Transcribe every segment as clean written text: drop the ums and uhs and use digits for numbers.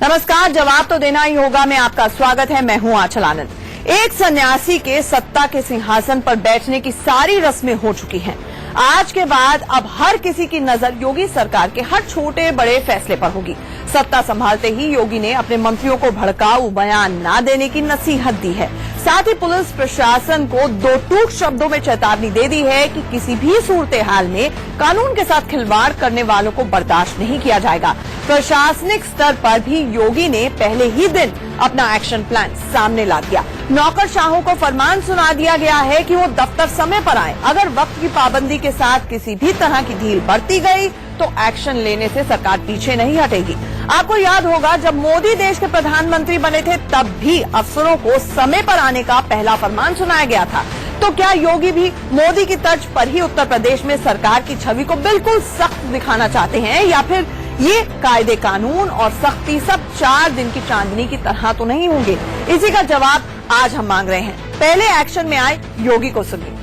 नमस्कार, जवाब तो देना ही होगा में आपका स्वागत है। मैं हूं आंचल आनंद। एक सन्यासी के सत्ता के सिंहासन पर बैठने की सारी रस्में हो चुकी हैं। आज के बाद अब हर किसी की नजर योगी सरकार के हर छोटे बड़े फैसले पर होगी। सत्ता संभालते ही योगी ने अपने मंत्रियों को भड़काऊ बयान न देने की नसीहत दी है। साथ ही पुलिस प्रशासन को दो टूक शब्दों में चेतावनी दे दी है कि किसी भी सूरत हाल में कानून के साथ खिलवाड़ करने वालों को बर्दाश्त नहीं किया जाएगा। प्रशासनिक स्तर पर भी योगी ने पहले ही दिन अपना एक्शन प्लान सामने ला दिया। नौकरशाहों को फरमान सुना दिया गया है कि वो दफ्तर समय पर आए। अगर वक्त की पाबंदी के साथ किसी भी तरह की ढील बरती गई तो एक्शन लेने से सरकार पीछे नहीं हटेगी। आपको याद होगा, जब मोदी देश के प्रधानमंत्री बने थे तब भी अफसरों को समय पर आने का पहला फरमान सुनाया गया था। तो क्या योगी भी मोदी की तर्ज पर ही उत्तर प्रदेश में सरकार की छवि को बिल्कुल सख्त दिखाना चाहते हैं, या फिर ये कायदे कानून और सख्ती सब 4 दिन की चांदनी की तरह तो नहीं होंगे? इसी का जवाब आज हम मांग रहे हैं। पहले एक्शन में आए योगी को सुनिए।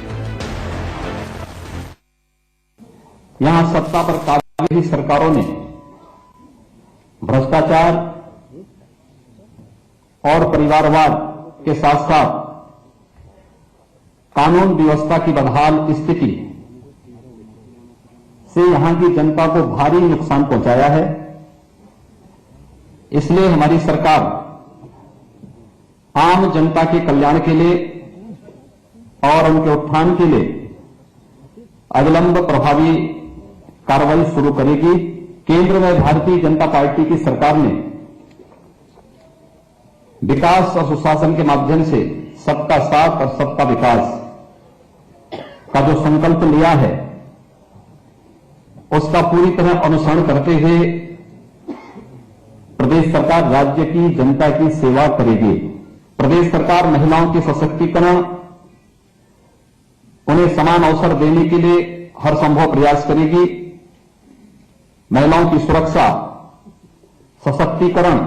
यहां सत्ता पर काबिज सरकारों ने भ्रष्टाचार और परिवारवाद के साथ साथ कानून व्यवस्था की बदहाल स्थिति से यहां की जनता को भारी नुकसान पहुंचाया है। इसलिए हमारी सरकार आम जनता के कल्याण के लिए और उनके उत्थान के लिए अविलंब प्रभावी कार्रवाई शुरू करेगी। केंद्र में भारतीय जनता पार्टी की सरकार ने विकास और सुशासन के माध्यम से सबका साथ और सबका विकास का जो संकल्प लिया है उसका पूरी तरह अनुसरण करते हुए प्रदेश सरकार राज्य की जनता की सेवा करेगी। प्रदेश सरकार महिलाओं के सशक्तिकरण, उन्हें समान अवसर देने के लिए हर संभव प्रयास करेगी। महिलाओं की सुरक्षा, सशक्तिकरण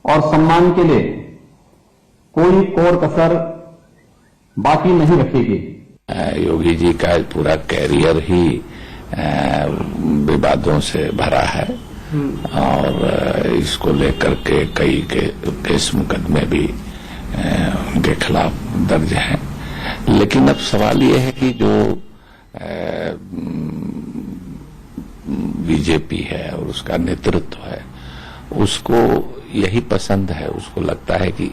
और सम्मान के लिए कोई कोर कसर बाकी नहीं रखेगी। योगी जी का पूरा कैरियर ही विवादों से भरा है और इसको लेकर के कई केस मुकदमे भी उनके खिलाफ दर्ज हैं। लेकिन अब सवाल ये है कि जो बीजेपी है और उसका नेतृत्व है उसको यही पसंद है, उसको लगता है कि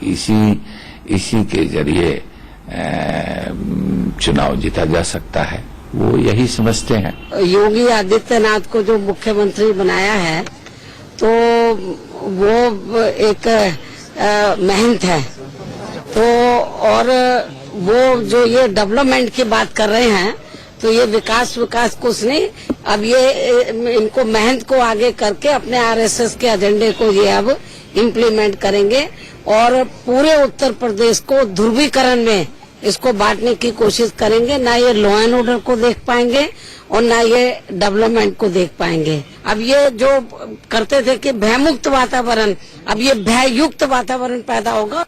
इसी के जरिए चुनाव जीता जा सकता है। वो यही समझते हैं। योगी आदित्यनाथ को जो मुख्यमंत्री बनाया है तो वो एक मेहनत है, तो और वो जो ये डेवलपमेंट की बात कर रहे हैं तो ये विकास कुछ नहीं। अब ये इनको मेहनत को आगे करके अपने आरएसएस के एजेंडे को ये अब इम्प्लीमेंट करेंगे और पूरे उत्तर प्रदेश को ध्रुवीकरण में इसको बांटने की कोशिश करेंगे। ना ये लॉ एंड ऑर्डर को देख पाएंगे और ना ये डेवलपमेंट को देख पाएंगे। अब ये जो करते थे कि भयमुक्त वातावरण, अब ये भययुक्त वातावरण पैदा होगा।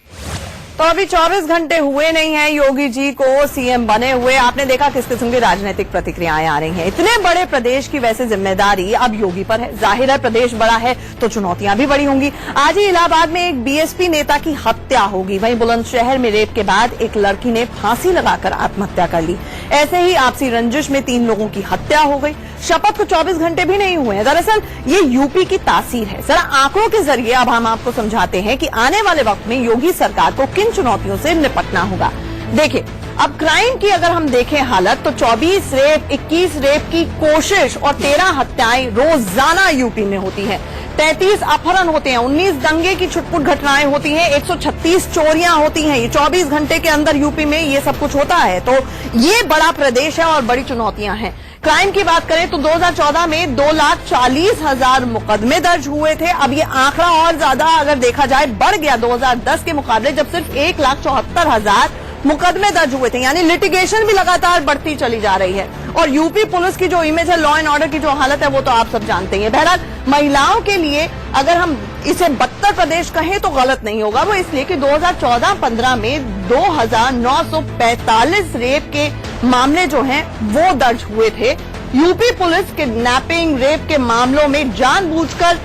तो अभी 24 घंटे हुए नहीं हैं योगी जी को सीएम बने हुए। आपने देखा किस किस्म की राजनीतिक प्रतिक्रियाएं आ रही हैं। इतने बड़े प्रदेश की वैसे जिम्मेदारी अब योगी पर है। जाहिर है प्रदेश बड़ा है तो चुनौतियां भी बड़ी होंगी। आज ही इलाहाबाद में एक बीएसपी नेता की हत्या होगी। वहीं बुलंदशहर में रेप के बाद एक लड़की ने फांसी लगाकर आत्महत्या कर ली। ऐसे ही आपसी रंजिश में 3 लोगों की हत्या हो गई। शपथ को 24 घंटे भी नहीं हुए हैं। दरअसल ये यूपी की तासीर है। जरा आंकड़ों के जरिए अब हम आपको समझाते हैं कि आने वाले वक्त में योगी सरकार को किन चुनौतियों से निपटना होगा। देखिए, अब क्राइम की अगर हम देखें हालत तो 24 रेप, 21 रेप की कोशिश और 13 हत्याएं रोजाना यूपी में होती हैं। 33 अपहरण होते हैं, 19 दंगे की छुटपुट घटनाएं होती हैं, 136 चोरियां होती हैं। ये 24 घंटे के अंदर यूपी में ये सब कुछ होता है। तो ये बड़ा प्रदेश है और बड़ी चुनौतियां हैं। क्राइम की बात करें तो 2014 में 2,40,000 मुकदमे दर्ज हुए थे। अब ये आंकड़ा और ज्यादा अगर देखा जाए बढ़ गया 2010 के मुकाबले, जब सिर्फ 1,74,000 मुकदमे दर्ज हुए थे। यानी लिटिगेशन भी लगातार बढ़ती चली जा रही है। और यूपी पुलिस की जो इमेज है, लॉ एंड ऑर्डर की जो हालत है, वो तो आप सब जानते ही हैं। बहरहाल महिलाओं के लिए अगर हम इसे बदतर प्रदेश कहें तो गलत नहीं होगा। वो इसलिए कि 2014-15 में 2,945 रेप के मामले जो हैं वो दर्ज हुए थे। यूपी पुलिस किडनैपिंग, रेप के मामलों में जानबूझकर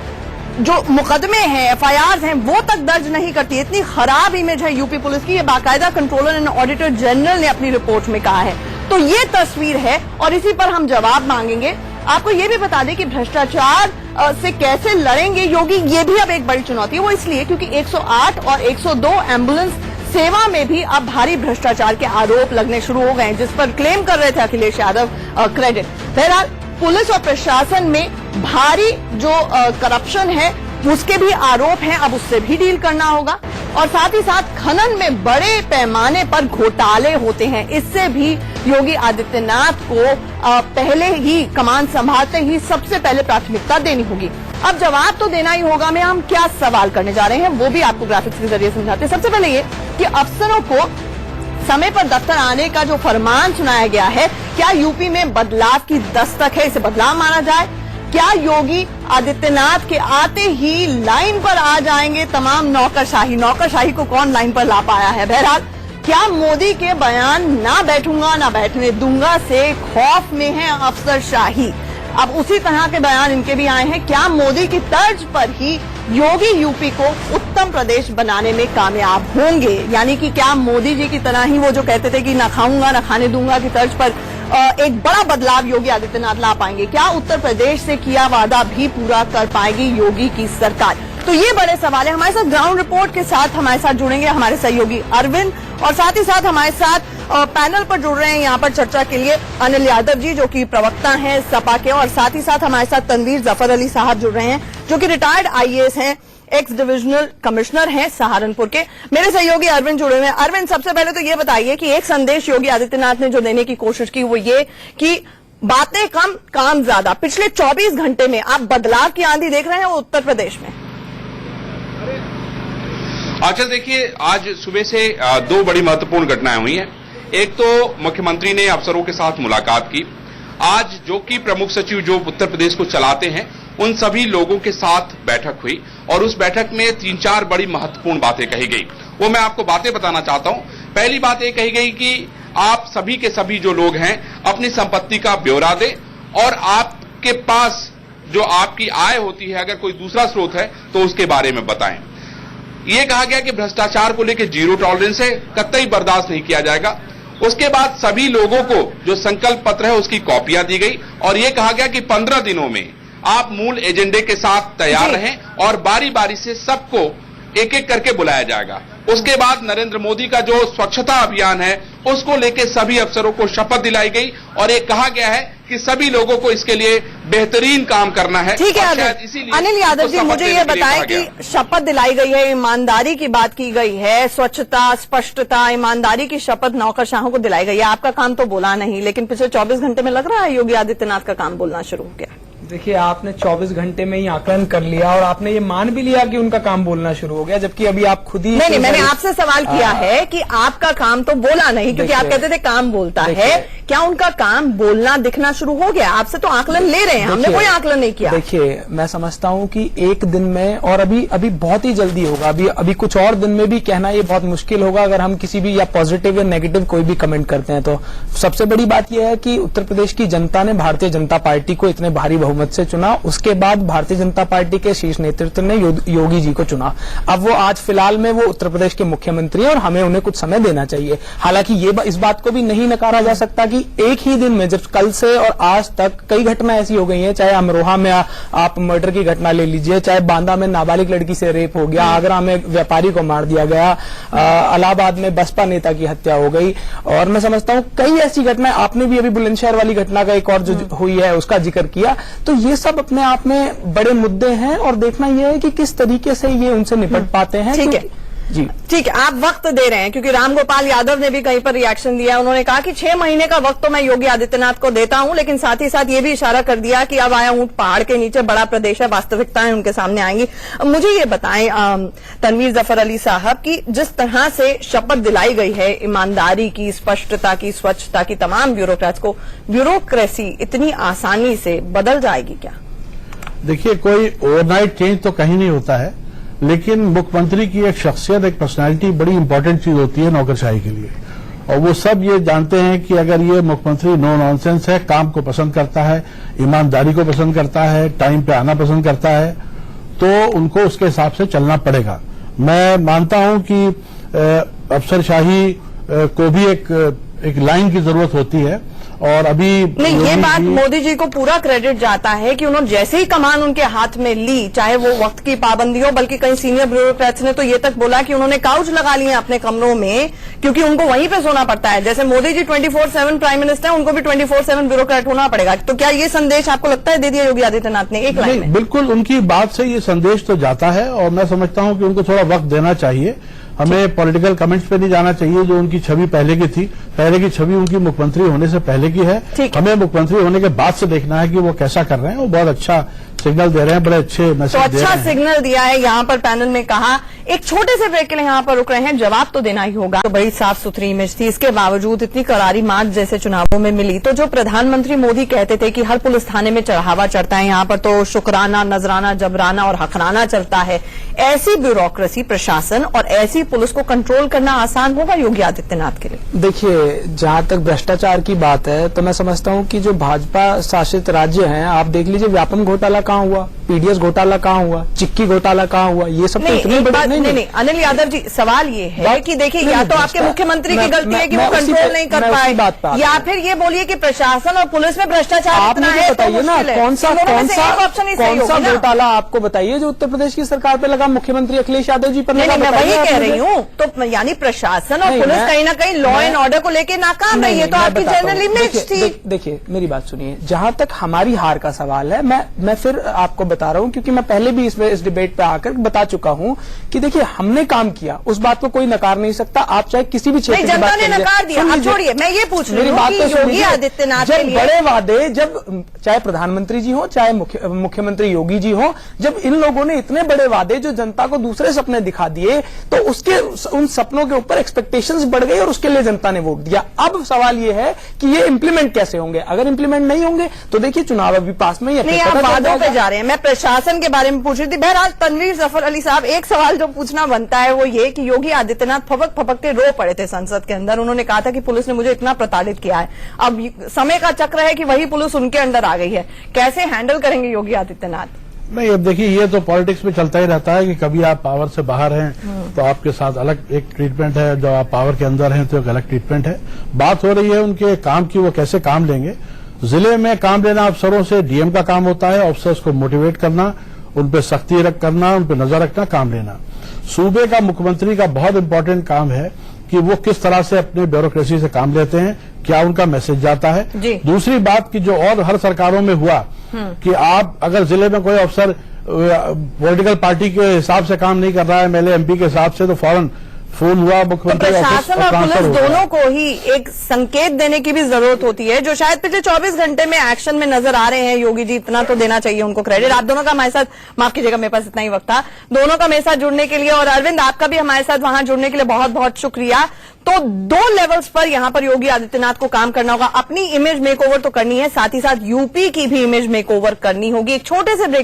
जो मुकदमे हैं, एफआईआर हैं, वो तक दर्ज नहीं करती। इतनी खराब इमेज है यूपी पुलिस की, ये बाकायदा कंट्रोलर एंड ऑडिटर जनरल ने अपनी रिपोर्ट में कहा है। तो ये तस्वीर है और इसी पर हम जवाब मांगेंगे। आपको ये भी बता दें कि भ्रष्टाचार से कैसे लड़ेंगे योगी, ये भी अब एक बड़ी चुनौती है। वो इसलिए क्योंकि 108 और 102 एम्बुलेंस सेवा में भी अब भारी भ्रष्टाचार के आरोप लगने शुरू हो गए हैं, जिस पर क्लेम कर रहे थे अखिलेश यादव क्रेडिट। बहरहाल पुलिस और प्रशासन में भारी जो करप्शन है उसके भी आरोप हैं, अब उससे भी डील करना होगा। और साथ ही साथ खनन में बड़े पैमाने पर घोटाले होते हैं, इससे भी योगी आदित्यनाथ को पहले ही कमान संभालते ही सबसे पहले प्राथमिकता देनी होगी। अब जवाब तो देना ही होगा। में हम क्या सवाल करने जा रहे हैं वो भी आपको ग्राफिक्स के जरिए समझाते हैं। सबसे पहले ये कि अफसरों को समय पर दफ्तर आने का जो फरमान सुनाया गया है, क्या यूपी में बदलाव की दस्तक है, इसे बदलाव माना जाए? क्या योगी आदित्यनाथ के आते ही लाइन पर आ जाएंगे तमाम नौकरशाही? नौकरशाही को कौन लाइन पर ला पाया है? बहरहाल क्या मोदी के बयान ना बैठूंगा ना बैठने दूंगा से खौफ में है अफसरशाही? अब उसी तरह के बयान इनके भी आए हैं। क्या मोदी की तर्ज पर ही योगी यूपी को उत्तम प्रदेश बनाने में कामयाब होंगे? यानी कि क्या मोदी जी की तरह ही वो जो कहते थे कि ना खाऊंगा ना खाने दूंगा की तर्ज पर एक बड़ा बदलाव योगी आदित्यनाथ ला पाएंगे? क्या उत्तर प्रदेश से किया वादा भी पूरा कर पाएगी योगी की सरकार? तो ये बड़े सवाल है। हमारे साथ ग्राउंड रिपोर्ट के साथ हमारे साथ जुड़ेंगे हमारे सहयोगी अरविंद, और साथ ही साथ हमारे साथ पैनल पर जुड़ रहे हैं यहाँ पर चर्चा के लिए अनिल यादव जी जो कि प्रवक्ता हैं सपा के, और साथ ही साथ हमारे साथ तनवीर जफर अली साहब जुड़ रहे हैं जो कि रिटायर्ड आईएएस हैं, एक्स डिविजनल कमिश्नर हैं सहारनपुर के। मेरे सहयोगी अरविंद जुड़े हुए हैं। अरविंद, सबसे पहले तो ये बताइए कि एक संदेश योगी आदित्यनाथ ने जो देने की कोशिश की वो ये कि बातें कम काम ज्यादा। पिछले 24 घंटे में आप बदलाव की आंधी देख रहे हैं उत्तर प्रदेश में? अच्छा, देखिए, आज सुबह से दो बड़ी महत्वपूर्ण घटनाएं हुई हैं। एक तो मुख्यमंत्री ने अफसरों के साथ मुलाकात की। आज जो कि प्रमुख सचिव जो उत्तर प्रदेश को चलाते हैं उन सभी लोगों के साथ बैठक हुई और उस बैठक में 3-4 बड़ी महत्वपूर्ण बातें कही गई। वो मैं आपको बातें बताना चाहता हूं। पहली बात ये कही गई कि आप सभी के सभी जो लोग हैं अपनी संपत्ति का ब्यौरा दें और आपके पास जो आपकी आय होती है अगर कोई दूसरा स्रोत है तो उसके बारे में बताएं। ये कहा गया कि भ्रष्टाचार को लेकर जीरो टॉलरेंस है, कतई बर्दाश्त नहीं किया जाएगा। उसके बाद सभी लोगों को जो संकल्प पत्र है उसकी कॉपियां दी गई और यह कहा गया कि 15 दिनों में आप मूल एजेंडे के साथ तैयार रहें और बारी बारी से सबको एक एक करके बुलाया जाएगा। उसके बाद नरेंद्र मोदी का जो स्वच्छता अभियान है उसको लेकर सभी अफसरों को शपथ दिलाई गई और ये कहा गया है कि सभी लोगों को इसके लिए बेहतरीन काम करना है। ठीक है अनिल यादव जी, मुझे ये बताएं कि शपथ दिलाई गई है, ईमानदारी की बात की गई है, स्वच्छता, स्पष्टता, ईमानदारी की शपथ नौकरशाहों को दिलाई गई है। आपका काम तो बोला नहीं, लेकिन पिछले 24 घंटे में लग रहा है योगी आदित्यनाथ का काम बोलना शुरू हो गया। देखिए, आपने 24 घंटे में ही आकलन कर लिया और आपने ये मान भी लिया कि उनका काम बोलना शुरू हो गया, जबकि अभी आप खुद ही नहीं, मैंने आपसे सवाल किया है कि आपका काम तो बोला नहीं, क्योंकि आप कहते थे काम बोलता है। क्या उनका काम बोलना दिखना शुरू हो गया? आपसे तो आकलन ले रहे हैं, हमने कोई आकलन नहीं किया। देखिए, मैं समझता हूं कि एक दिन में और अभी बहुत ही जल्दी होगा, अभी कुछ और दिन में भी कहना ये बहुत मुश्किल होगा अगर हम किसी भी या पॉजिटिव या नेगेटिव कोई भी कमेंट करते हैं। तो सबसे बड़ी बात यह है कि उत्तर प्रदेश की जनता ने भारतीय जनता पार्टी को इतने भारी बहुमत से चुना, उसके बाद भारतीय जनता पार्टी के शीर्ष नेतृत्व ने योगी जी को चुना। अब वो आज फिलहाल में वो उत्तर प्रदेश के मुख्यमंत्री हैं और हमें उन्हें कुछ समय देना चाहिए। हालांकि ये इस बात को भी नहीं नकारा जा सकता कि एक ही दिन में, जब कल से और आज तक कई घटना ऐसी हो गई हैं, चाहे अमरोहा में आप मर्डर की घटना ले लीजिए, चाहे बांदा में नाबालिग लड़की से रेप हो गया, आगरा में व्यापारी को मार दिया गया, इलाहाबाद में बसपा नेता की हत्या हो गई, और मैं समझता हूं कई ऐसी घटनाएं, आपने भी अभी बुलंदशहर वाली घटना का एक और जो हुई है उसका जिक्र किया। तो ये सब अपने आप में बड़े मुद्दे हैं और देखना यह है कि किस तरीके से ये उनसे निपट पाते हैं। ठीक है जी, ठीक है, आप वक्त दे रहे हैं क्योंकि रामगोपाल यादव ने भी कहीं पर रिएक्शन दिया। उन्होंने कहा कि 6 महीने का वक्त तो मैं योगी आदित्यनाथ को देता हूं, लेकिन साथ ही साथ ये भी इशारा कर दिया कि अब आया ऊंट पहाड़ के नीचे, बड़ा प्रदेश है, वास्तविकताएं उनके सामने आएंगी। मुझे ये बताएं तनवीर जफर अली साहब की जिस तरह से शपथ दिलाई गई है ईमानदारी की, स्पष्टता की, स्वच्छता की तमाम ब्यूरोक्रेट्स को, ब्यूरोक्रेसी इतनी आसानी से बदल जाएगी क्या? देखिए, कोई ओवरनाइट चेंज तो कहीं नहीं होता है, लेकिन मुख्यमंत्री की एक शख्सियत, एक पर्सनालिटी बड़ी इंपॉर्टेंट चीज होती है नौकरशाही के लिए। और वो सब ये जानते हैं कि अगर ये मुख्यमंत्री नो नॉनसेंस है, काम को पसंद करता है, ईमानदारी को पसंद करता है, टाइम पे आना पसंद करता है, तो उनको उसके हिसाब से चलना पड़ेगा। मैं मानता हूं कि अफसरशाही को भी एक लाइन की जरूरत होती है और अभी नहीं, ये बात मोदी जी को पूरा क्रेडिट जाता है कि उन्होंने जैसे ही कमान उनके हाथ में ली, चाहे वो वक्त की पाबंदी हो, बल्कि कई सीनियर ब्यूरोक्रेट्स ने तो ये तक बोला कि उन्होंने काउच लगा लिए अपने कमरों में, क्योंकि उनको वहीं पे सोना पड़ता है। जैसे मोदी जी 24/7 प्राइम मिनिस्टर है, उनको भी 24/7 ब्यूरोक्रेट होना पड़ेगा। तो क्या ये संदेश आपको लगता है दे दिया योगी आदित्यनाथ ने एक लाइन में? बिल्कुल, उनकी बात से ये संदेश तो जाता है और मैं समझता हूं कि उनको थोड़ा वक्त देना चाहिए। हमें पॉलिटिकल कमेंट्स पे नहीं जाना चाहिए। जो उनकी छवि पहले की थी, पहले की छवि उनकी मुख्यमंत्री होने से पहले की है। हमें मुख्यमंत्री होने के बाद से देखना है कि वो कैसा कर रहे हैं। वो बहुत अच्छा सिग्नल दे रहे हैं, बड़े अच्छे मैसेज तो दे रहे अच्छा हैं। सिग्नल दिया है यहाँ पर पैनल में कहा। एक छोटे से ब्रेक के लिए यहाँ पर रुक रहे हैं, जवाब तो देना ही होगा। तो बड़ी साफ सुथरी इमेज थी, इसके बावजूद इतनी करारी मात जैसे चुनावों में मिली। तो जो प्रधानमंत्री मोदी कहते थे कि हर पुलिस थाने में चढ़ावा चढ़ता है, यहाँ पर तो शुक्राना, नजराना, जबराना और हकराना चलता है। ऐसी ब्यूरोक्रेसी, प्रशासन और ऐसी पुलिस को कंट्रोल करना आसान होगा योगी आदित्यनाथ के लिए? देखिए, जहां तक भ्रष्टाचार की बात है तो मैं समझता हूं कि जो भाजपा शासित राज्य हैं, आप देख लीजिए व्यापम घोटाला कहां हुआ, पीडीएस घोटाला कहां हुआ, चिक्की घोटाला कहां हुआ, ये सब तो इतने बड़े नहीं। अनिल यादव जी, सवाल ये है कि देखिए, या तो आपके मुख्यमंत्री की गलती है कि वो कंट्रोल नहीं कर पाए, या फिर ये बोलिए कि प्रशासन और पुलिस में भ्रष्टाचार इतना है। बताइए ना, कौन सा घोटाला आपको बताइए जो उत्तर प्रदेश की सरकार पे लगा, मुख्यमंत्री अखिलेश यादव जी पर लगा? मैं वही कह रही हूँ। तो यानी प्रशासन और पुलिस कहीं ना कहीं लॉ एंड ऑर्डर को लेकर नाकाम रही है। तो आपकी जनरल इमेज थी। देखिए, मेरी बात सुनिए, जहां तक हमारी हार का सवाल है, मैं फिर आपको बता रहा हूं, क्योंकि मैं पहले भी इस डिबेट पे आकर बता चुका हूं कि देखिए, हमने काम किया, उस बात को कोई नकार नहीं सकता। आप चाहे किसी भी क्षेत्र की बात जनता ने नकार दिया, आप छोड़िए। मैं ये पूछ रही हूँ कि योगी आदित्यनाथ के लिए बड़े वादे, जब चाहे प्रधानमंत्री जी हो, चाहे मुख्यमंत्री योगी जी हो, जब इन लोगों ने इतने बड़े वादे जो जनता को दूसरे सपने दिखा दिए, तो उन सपनों के ऊपर एक्सपेक्टेशंस बढ़ गई और उसके लिए जनता ने वोट दिया। अब सवाल ये है कि ये इंप्लीमेंट कैसे होंगे। अगर इंप्लीमेंट नहीं होंगे तो देखिए, चुनाव अभी पास में ही है। नहीं, आप वादों पे जा रहे हैं। मैं प्रशासन के बारे में पूछ रही थी। बहरहाल तनवीर जफर अली साहब, एक सवाल जो पूछना बनता है वो ये कि योगी आदित्यनाथ फपक फपक के रो पड़े थे संसद के अंदर। उन्होंने कहा था कि पुलिस ने मुझे इतना प्रताड़ित किया है। अब समय का चक्र है कि वही पुलिस उनके अंडर आ गई है। कैसे हैंडल करेंगे योगी आदित्यनाथ? नहीं, अब देखिए, ये तो पॉलिटिक्स में चलता ही रहता है कि कभी आप पावर से बाहर हैं तो आपके साथ अलग एक ट्रीटमेंट है, जब आप पावर के अंदर हैं तो एक अलग ट्रीटमेंट है। बात हो रही है उनके काम की, वो कैसे काम लेंगे। जिले में काम लेना अफसरों से डीएम का काम होता है, अफसर्स को मोटिवेट करना, उन पर सख्ती करना, उन पर नजर रखना, काम लेना। सूबे का मुख्यमंत्री का बहुत इंपॉर्टेंट काम है कि वो किस तरह से अपने ब्यूरोक्रेसी से काम लेते हैं, क्या उनका मैसेज जाता है। दूसरी बात कि जो और हर सरकारों में हुआ कि आप अगर जिले में कोई अफसर पॉलिटिकल पार्टी के हिसाब से काम नहीं कर रहा है, एमएलए एमपी के हिसाब से, तो फौरन फोन हुआ मुख्यमंत्री तो प्रशासन और पुलिस दोनों को ही एक संकेत देने की भी जरूरत होती है, जो शायद पिछले 24 घंटे में एक्शन में नजर आ रहे हैं। योगी जी, इतना तो देना चाहिए उनको क्रेडिट। आप दोनों का हमारे साथ, माफ कीजिएगा मेरे पास इतना ही वक्त था, दोनों का मेरे साथ जुड़ने के लिए, और अरविंद आपका भी हमारे साथ वहां जुड़ने के लिए बहुत बहुत शुक्रिया। तो 2 लेवल्स पर यहां पर योगी आदित्यनाथ को काम करना होगा। अपनी इमेज मेकओवर तो करनी है, साथ ही साथ यूपी की भी इमेज मेकओवर करनी होगी। एक छोटे से ब्रेक